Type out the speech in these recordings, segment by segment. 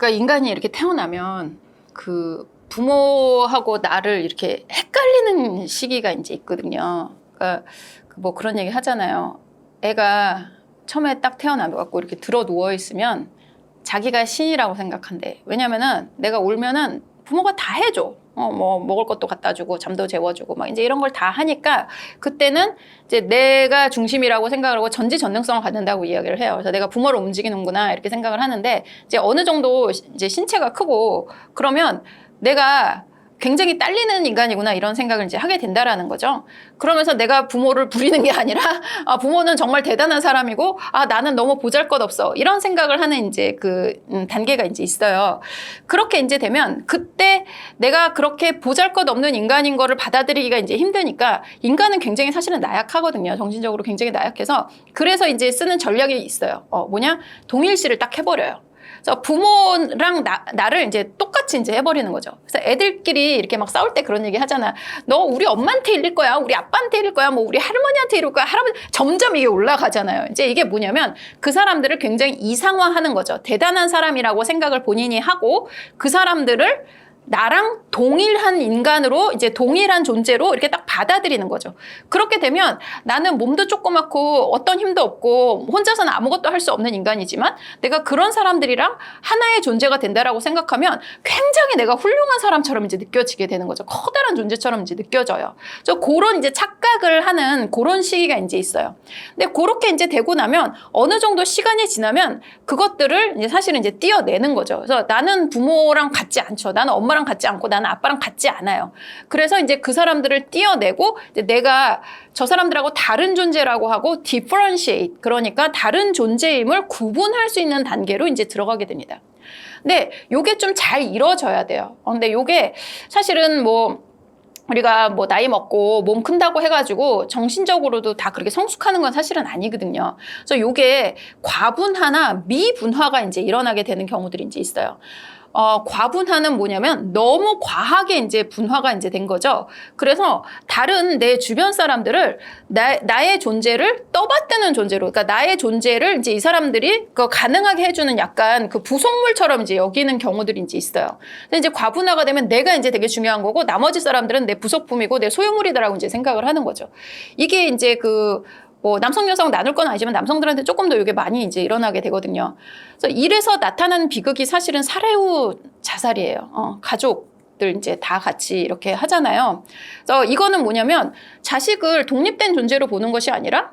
그러니까 인간이 이렇게 태어나면 그 부모하고 나를 이렇게 헷갈리는 시기가 이제 있거든요. 그러니까 뭐 그런 얘기 하잖아요. 애가 처음에 딱 태어나갖고 이렇게 들어 누워 있으면 자기가 신이라고 생각한대. 왜냐면은 내가 울면은 부모가 다 해줘. 뭐 먹을 것도 갖다 주고 잠도 재워주고 막 이제 이런 걸 다 하니까 그때는 이제 내가 중심이라고 생각을 하고 전지전능성을 갖는다고 이야기를 해요. 그래서 내가 부모를 움직이는구나 이렇게 생각을 하는데 이제 어느 정도 이제 신체가 크고 그러면 내가 굉장히 딸리는 인간이구나 이런 생각을 이제 하게 된다라는 거죠. 그러면서 내가 부모를 부리는 게 아니라 아, 부모는 정말 대단한 사람이고 아, 나는 너무 보잘것없어 이런 생각을 하는 이제 그 단계가 이제 있어요. 그렇게 이제 되면 그때 내가 그렇게 보잘것없는 인간인 거를 받아들이기가 이제 힘드니까 인간은 굉장히 사실은 나약하거든요. 정신적으로 굉장히 나약해서 그래서 이제 쓰는 전략이 있어요. 뭐냐? 동일시를 딱 해버려요. 그래서 부모랑 나를 이제 똑같이 이제 해버리는 거죠. 그래서 애들끼리 이렇게 막 싸울 때 그런 얘기 하잖아. 너 우리 엄마한테 일릴 거야. 우리 아빠한테 일릴 거야. 뭐 우리 할머니한테 일릴 거야. 할아버지. 점점 이게 올라가잖아요. 이제 이게 뭐냐면 그 사람들을 굉장히 이상화하는 거죠. 대단한 사람이라고 생각을 본인이 하고 그 사람들을 나랑 동일한 인간으로 이제 동일한 존재로 이렇게 딱 받아들이는 거죠. 그렇게 되면 나는 몸도 조그맣고 어떤 힘도 없고 혼자서는 아무것도 할 수 없는 인간이지만 내가 그런 사람들이랑 하나의 존재가 된다라고 생각하면 굉장히 내가 훌륭한 사람처럼 이제 느껴지게 되는 거죠. 커다란 존재처럼 이제 느껴져요. 그래서 그런 이제 착각을 하는 그런 시기가 이제 있어요. 근데 그렇게 이제 되고 나면 어느 정도 시간이 지나면 그것들을 이제 사실은 이제 띄어내는 거죠. 그래서 나는 부모랑 같지 않죠. 나는 엄마랑 같지 않고 나는 아빠랑 같지 않아요. 그래서 이제 그 사람들을 띄어내고 이제 내가 저 사람들하고 다른 존재라고 하고 differentiate 그러니까 다른 존재임을 구분할 수 있는 단계로 이제 들어가게 됩니다. 근데 요게 좀 잘 이루어져야 돼요. 근데 요게 사실은 뭐 우리가 뭐 나이 먹고 몸 큰다고 해가지고 정신적으로도 다 그렇게 성숙하는 건 사실은 아니거든요. 그래서 요게 과분화나 미분화가 이제 일어나게 되는 경우들이 이제 있어요. 과분화는 뭐냐면 너무 과하게 이제 분화가 이제 된 거죠. 그래서 다른 내 주변 사람들을 나의 존재를 떠받드는 존재로, 그러니까 나의 존재를 이제 이 사람들이 그 가능하게 해주는 약간 그 부속물처럼 이제 여기는 경우들이 이제 있어요. 근데 이제 과분화가 되면 내가 이제 되게 중요한 거고 나머지 사람들은 내 부속품이고 내 소유물이다라고 이제 생각을 하는 거죠. 이게 이제 뭐 남성 여성 나눌 건 아니지만 남성들한테 조금 더 이게 많이 이제 일어나게 되거든요. 그래서 이래서 나타나는 비극이 사실은 살해 후 자살이에요. 가족들 이제 다 같이 이렇게 하잖아요. 그래서 이거는 뭐냐면 자식을 독립된 존재로 보는 것이 아니라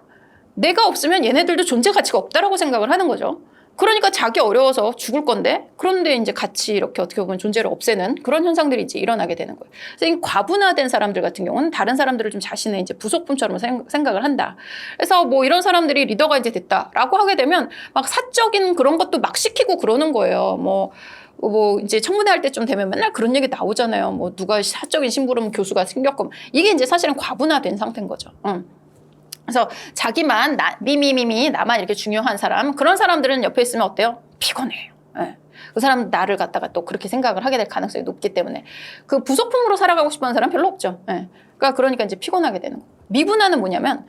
내가 없으면 얘네들도 존재 가치가 없다라고 생각을 하는 거죠. 그러니까 자기 어려워서 죽을 건데 그런데 이제 같이 이렇게 어떻게 보면 존재를 없애는 그런 현상들이 이제 일어나게 되는 거예요. 그래서 이 과분화된 사람들 같은 경우는 다른 사람들을 좀 자신의 이제 부속품처럼 생각을 한다. 그래서 뭐 이런 사람들이 리더가 이제 됐다라고 하게 되면 막 사적인 그런 것도 막 시키고 그러는 거예요. 뭐 이제 청문회 할 때쯤 되면 맨날 그런 얘기 나오잖아요. 뭐 누가 사적인 심부름 교수가 생겼고 이게 이제 사실은 과분화된 상태인 거죠. 그래서 자기만 미미미미 나만 이렇게 중요한 사람 그런 사람들은 옆에 있으면 어때요? 피곤해요. 네. 그 사람 나를 갖다가 또 그렇게 생각을 하게 될 가능성이 높기 때문에 그 부속품으로 살아가고 싶어하는 사람 별로 없죠. 네. 그러니까 이제 피곤하게 되는 거예요. 미분화는 뭐냐면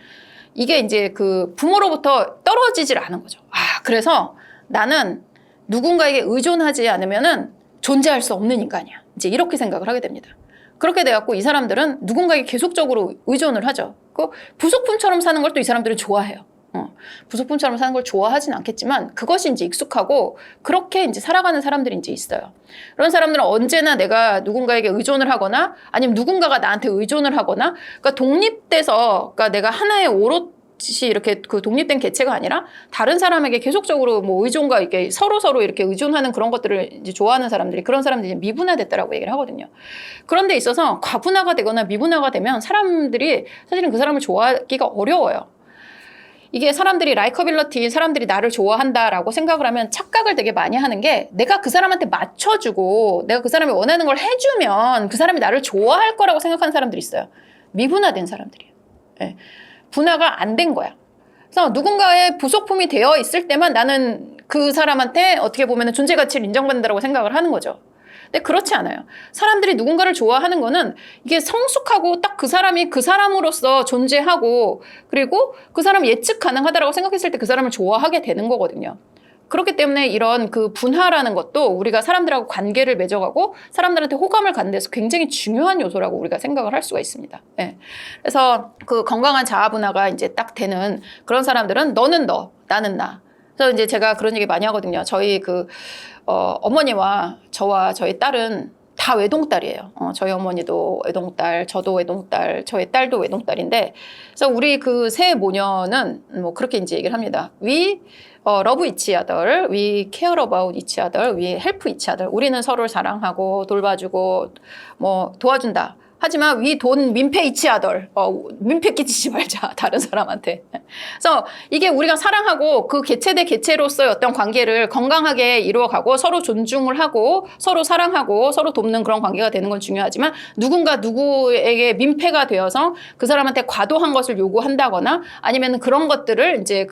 이게 이제 그 부모로부터 떨어지질 않은 거죠. 그래서 나는 누군가에게 의존하지 않으면은 존재할 수 없는 인간이야. 이제 이렇게 생각을 하게 됩니다. 그렇게 돼갖고 이 사람들은 누군가에게 계속적으로 의존을 하죠. 그 부속품처럼 사는 걸 또 이 사람들은 좋아해요. 부속품처럼 사는 걸 좋아하진 않겠지만 그것이 이제 익숙하고 그렇게 이제 살아가는 사람들이 이제 있어요. 그런 사람들은 언제나 내가 누군가에게 의존을 하거나 아니면 누군가가 나한테 의존을 하거나 그러니까 독립돼서 그러니까 내가 하나의 오롯이 이렇게 그 독립된 개체가 아니라 다른 사람에게 계속적으로 뭐 의존과 이렇게 서로 이렇게 의존하는 그런 것들을 이제 좋아하는 사람들이 그런 사람들이 미분화됐다라고 얘기를 하거든요. 그런 데 있어서 과분화가 되거나 미분화가 되면 사람들이 사실은 그 사람을 좋아하기가 어려워요. 이게 사람들이 라이커빌러티, 사람들이 나를 좋아한다라고 생각을 하면 착각을 되게 많이 하는 게 내가 그 사람한테 맞춰주고 내가 그 사람이 원하는 걸 해주면 그 사람이 나를 좋아할 거라고 생각하는 사람들이 있어요. 미분화된 사람들이에요. 네. 분화가 안 된 거야. 그래서 누군가의 부속품이 되어 있을 때만 나는 그 사람한테 어떻게 보면 존재 가치를 인정받는다고 생각을 하는 거죠. 근데 그렇지 않아요. 사람들이 누군가를 좋아하는 거는 이게 성숙하고 딱 그 사람이 그 사람으로서 존재하고 그리고 그 사람 예측 가능하다라고 생각했을 때 그 사람을 좋아하게 되는 거거든요. 그렇기 때문에 이런 그 분화라는 것도 우리가 사람들하고 관계를 맺어가고 사람들한테 호감을 갖는 데서 굉장히 중요한 요소라고 우리가 생각을 할 수가 있습니다. 예. 그래서 그 건강한 자아 분화가 이제 딱 되는 그런 사람들은 너는 너, 나는 나. 그래서 이제 제가 그런 얘기 많이 하거든요. 저희 그 어머니와 저와 저희 딸은 다 외동딸이에요. 저희 어머니도 외동딸, 저도 외동딸, 저희 딸도 외동딸인데, 그래서 우리 그 세 모녀는 뭐 그렇게 이제 얘기를 합니다. We love each other, we care about each other, we help each other. 우리는 서로를 사랑하고 돌봐주고 뭐 도와준다. 하지만 위 돈 민폐 이치하덜 민폐 끼치지 말자 다른 사람한테. 그래서 이게 우리가 사랑하고 그 개체 대 개체로서의 어떤 관계를 건강하게 이루어가고 서로 존중을 하고 서로 사랑하고 서로 돕는 그런 관계가 되는 건 중요하지만 누군가 누구에게 민폐가 되어서 그 사람한테 과도한 것을 요구한다거나 아니면 그런 것들을 이제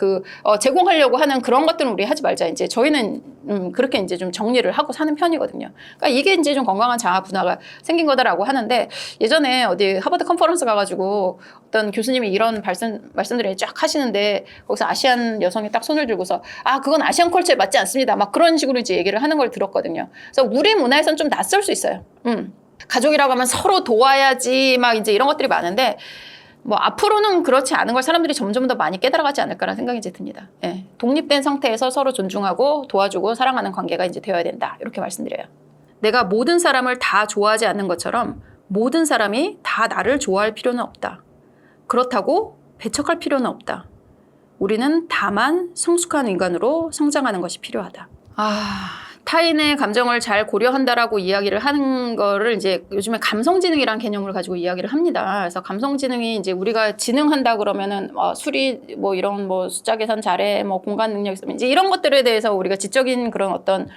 제공하려고 하는 그런 것들은 우리 하지 말자. 이제 저희는 그렇게 이제 좀 정리를 하고 사는 편이거든요. 그러니까 이게 이제 좀 건강한 자아 분화가 생긴 거다라고 하는데. 예전에 어디 하버드 컨퍼런스 가가지고 어떤 교수님이 이런 말씀들을 쫙 하시는데 거기서 아시안 여성이 딱 손을 들고서 그건 아시안 컬처에 맞지 않습니다. 막 그런 식으로 이제 얘기를 하는 걸 들었거든요. 그래서 우리 문화에선 좀 낯설 수 있어요. 가족이라고 하면 서로 도와야지 막 이제 이런 것들이 많은데 뭐 앞으로는 그렇지 않은 걸 사람들이 점점 더 많이 깨달아가지 않을까라는 생각이 이제 듭니다. 예. 독립된 상태에서 서로 존중하고 도와주고 사랑하는 관계가 이제 되어야 된다. 이렇게 말씀드려요. 내가 모든 사람을 다 좋아하지 않는 것처럼 모든 사람이 다 나를 좋아할 필요는 없다. 그렇다고 배척할 필요는 없다. 우리는 다만 성숙한 인간으로 성장하는 것이 필요하다. 타인의 감정을 잘 고려한다라고 이야기를 하는 거를 이제 요즘에 감성지능이라는 개념을 가지고 이야기를 합니다. 그래서 감성지능이 이제 우리가 지능한다 그러면은 수리 뭐 이런 뭐 숫자 계산 잘해 뭐 공간 능력 있으면 이제 이런 것들에 대해서 우리가 지적인 그런 어떤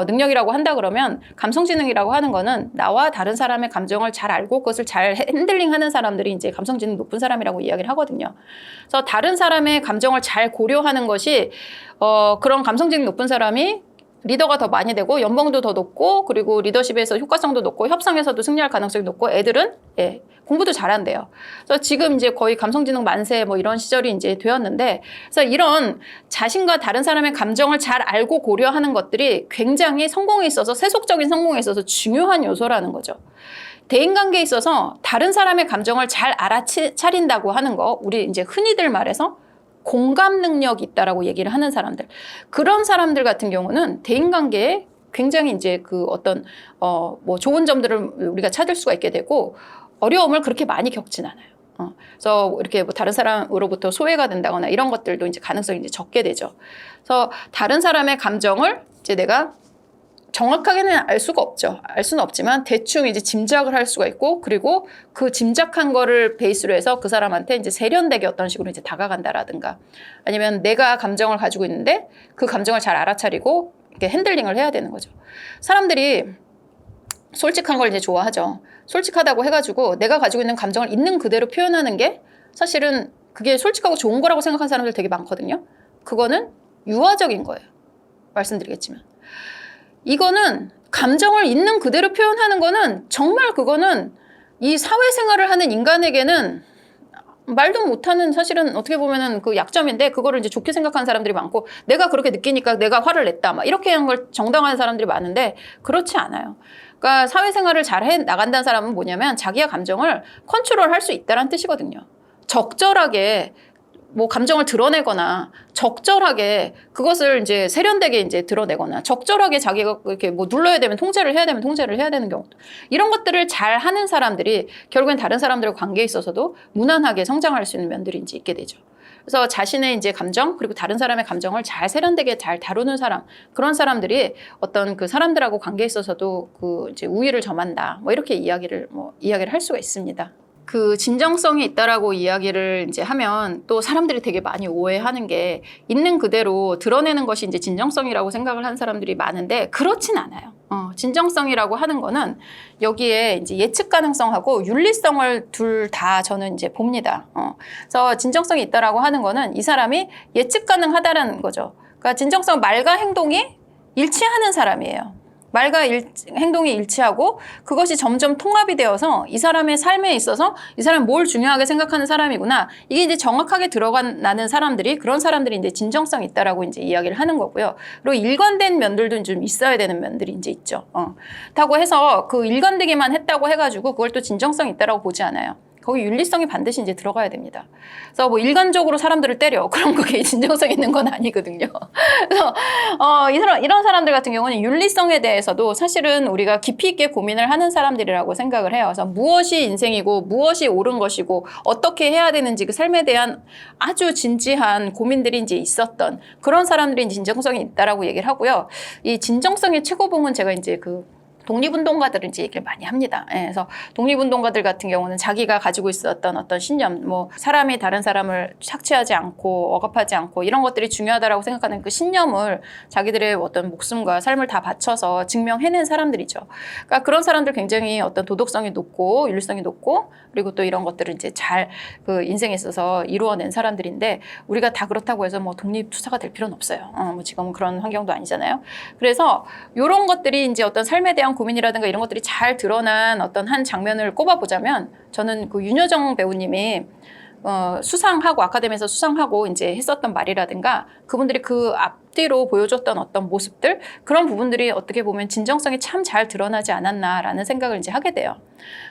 능력이라고 한다 그러면 감성지능이라고 하는 거는 나와 다른 사람의 감정을 잘 알고 그것을 잘 핸들링하는 사람들이 이제 감성지능 높은 사람이라고 이야기를 하거든요. 그래서 다른 사람의 감정을 잘 고려하는 것이 그런 감성지능 높은 사람이 리더가 더 많이 되고 연봉도 더 높고 그리고 리더십에서 효과성도 높고 협상에서도 승리할 가능성이 높고 애들은 공부도 잘한대요. 그래서 지금 이제 거의 감성지능 만세 뭐 이런 시절이 이제 되었는데 그래서 이런 자신과 다른 사람의 감정을 잘 알고 고려하는 것들이 굉장히 성공에 있어서 세속적인 성공에 있어서 중요한 요소라는 거죠. 대인관계에 있어서 다른 사람의 감정을 잘 알아차린다고 하는 거 우리 이제 흔히들 말해서 공감 능력이 있다라고 얘기를 하는 사람들. 그런 사람들 같은 경우는 대인관계에 굉장히 이제 그 어떤, 뭐 좋은 점들을 우리가 찾을 수가 있게 되고 어려움을 그렇게 많이 겪진 않아요. 그래서 이렇게 뭐 다른 사람으로부터 소외가 된다거나 이런 것들도 이제 가능성이 이제 적게 되죠. 그래서 다른 사람의 감정을 이제 내가 정확하게는 알 수가 없죠. 알 수는 없지만 대충 이제 짐작을 할 수가 있고 그리고 그 짐작한 거를 베이스로 해서 그 사람한테 이제 세련되게 어떤 식으로 이제 다가간다라든가 아니면 내가 감정을 가지고 있는데 그 감정을 잘 알아차리고 이렇게 핸들링을 해야 되는 거죠. 사람들이 솔직한 걸 이제 좋아하죠. 솔직하다고 해가지고 내가 가지고 있는 감정을 있는 그대로 표현하는 게 사실은 그게 솔직하고 좋은 거라고 생각하는 사람들 되게 많거든요. 그거는 유아적인 거예요. 말씀드리겠지만. 이거는 감정을 있는 그대로 표현하는 거는 정말 그거는 이 사회생활을 하는 인간에게는 말도 못하는 사실은 어떻게 보면은 그 약점인데 그거를 이제 좋게 생각하는 사람들이 많고 내가 그렇게 느끼니까 내가 화를 냈다 막 이렇게 하는 걸 정당화하는 사람들이 많은데 그렇지 않아요. 그러니까 사회생활을 잘 해 나간다는 사람은 뭐냐면 자기의 감정을 컨트롤할 수 있다는 뜻이거든요. 적절하게 뭐 감정을 드러내거나 적절하게 그것을 이제 세련되게 이제 드러내거나 적절하게 자기가 이렇게 뭐 눌러야 되면 통제를 해야 되면 통제를 해야 되는 경우 이런 것들을 잘 하는 사람들이 결국엔 다른 사람들과 관계에 있어서도 무난하게 성장할 수 있는 면들이 이제 있게 되죠. 그래서 자신의 이제 감정 그리고 다른 사람의 감정을 잘 세련되게 잘 다루는 사람 그런 사람들이 어떤 그 사람들하고 관계에 있어서도 그 이제 우위를 점한다 뭐 이렇게 이야기를 할 수가 있습니다. 그 진정성이 있다라고 이야기를 이제 하면 또 사람들이 되게 많이 오해하는 게 있는 그대로 드러내는 것이 이제 진정성이라고 생각을 하는 사람들이 많은데 그렇진 않아요. 진정성이라고 하는 거는 여기에 이제 예측 가능성하고 윤리성을 둘 다 저는 이제 봅니다. 그래서 진정성이 있다라고 하는 거는 이 사람이 예측 가능하다라는 거죠. 그러니까 진정성 말과 행동이 일치하는 사람이에요. 말과 행동이 일치하고 그것이 점점 통합이 되어서 이 사람의 삶에 있어서 이 사람이 뭘 중요하게 생각하는 사람이구나. 이게 이제 정확하게 들어가는 사람들이 그런 사람들이 이제 진정성이 있다라고 이제 이야기를 하는 거고요. 그리고 일관된 면들도 좀 있어야 되는 면들이 이제 있죠. 그렇다고 해서 그 일관되기만 했다고 해가지고 그걸 또 진정성이 있다라고 보지 않아요. 거기 윤리성이 반드시 이제 들어가야 됩니다. 그래서 뭐 일관적으로 사람들을 때려. 그럼 그게 진정성 있는 건 아니거든요. 그래서 이런 사람들 같은 경우는 윤리성에 대해서도 사실은 우리가 깊이 있게 고민을 하는 사람들이라고 생각을 해요. 그래서 무엇이 인생이고 무엇이 옳은 것이고 어떻게 해야 되는지 그 삶에 대한 아주 진지한 고민들이 이제 있었던 그런 사람들이 진정성이 있다라고 얘기를 하고요. 이 진정성의 최고봉은 제가 이제 그 독립운동가들은 이제 얘기를 많이 합니다. 예, 그래서 독립운동가들 같은 경우는 자기가 가지고 있었던 어떤 신념, 뭐 사람이 다른 사람을 착취하지 않고 억압하지 않고 이런 것들이 중요하다라고 생각하는 그 신념을 자기들의 어떤 목숨과 삶을 다 바쳐서 증명해낸 사람들이죠. 그러니까 그런 사람들 굉장히 어떤 도덕성이 높고 윤리성이 높고 그리고 또 이런 것들을 이제 잘 그 인생에 있어서 이루어낸 사람들인데 우리가 다 그렇다고 해서 뭐 독립투사가 될 필요는 없어요. 뭐 지금은 그런 환경도 아니잖아요. 그래서 이런 것들이 이제 어떤 삶에 대한 고민이라든가 이런 것들이 잘 드러난 어떤 한 장면을 꼽아보자면 저는 그 윤여정 배우님이 수상하고 아카데미에서 수상하고 이제 했었던 말이라든가 그분들이 그 앞뒤로 보여줬던 어떤 모습들 그런 부분들이 어떻게 보면 진정성이 참 잘 드러나지 않았나라는 생각을 이제 하게 돼요.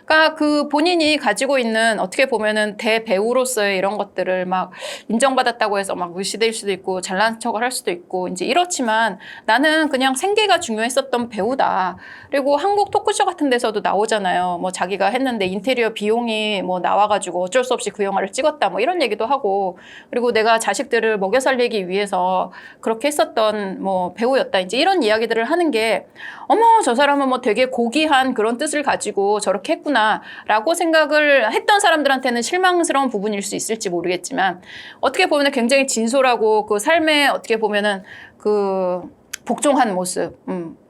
그러니까 그 본인이 가지고 있는 어떻게 보면은 대배우로서의 이런 것들을 막 인정받았다고 해서 막 무시될 수도 있고 잘난 척을 할 수도 있고 이제 이렇지만 나는 그냥 생계가 중요했었던 배우다. 그리고 한국 토크쇼 같은 데서도 나오잖아요. 뭐 자기가 했는데 인테리어 비용이 뭐 나와가지고 어쩔 수 없이 그 영화를 찍었다. 뭐 이런 얘기도 하고 그리고 내가 자식들을 먹여 살리기 위해서 그렇게 했었던 뭐 배우였다. 이제 이런 이야기들을 하는 게 어머 저 사람은 뭐 되게 고귀한 그런 뜻을 가지고 저렇게 했구나라고 생각을 했던 사람들한테는 실망스러운 부분일 수 있을지 모르겠지만 어떻게 보면 굉장히 진솔하고 그 삶에 어떻게 보면은 그 복종한 모습,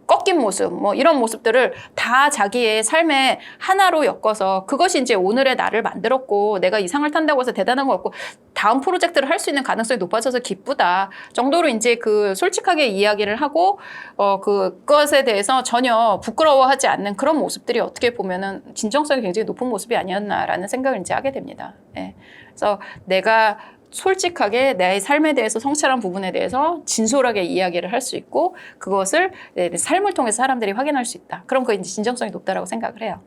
꺾인 모습, 뭐 이런 모습들을 다 자기의 삶의 하나로 엮어서 그것이 이제 오늘의 나를 만들었고 내가 이 상을 탄다고 해서 대단한 거 없고 다음 프로젝트를 할 수 있는 가능성이 높아져서 기쁘다 정도로 이제 그 솔직하게 이야기를 하고 그것에 대해서 전혀 부끄러워하지 않는 그런 모습들이 어떻게 보면은 진정성이 굉장히 높은 모습이 아니었나라는 생각을 이제 하게 됩니다. 예. 그래서 내가 솔직하게 내 삶에 대해서 성찰한 부분에 대해서 진솔하게 이야기를 할 수 있고 그것을 내 삶을 통해서 사람들이 확인할 수 있다. 그럼 그게 이제 진정성이 높다라고 생각을 해요.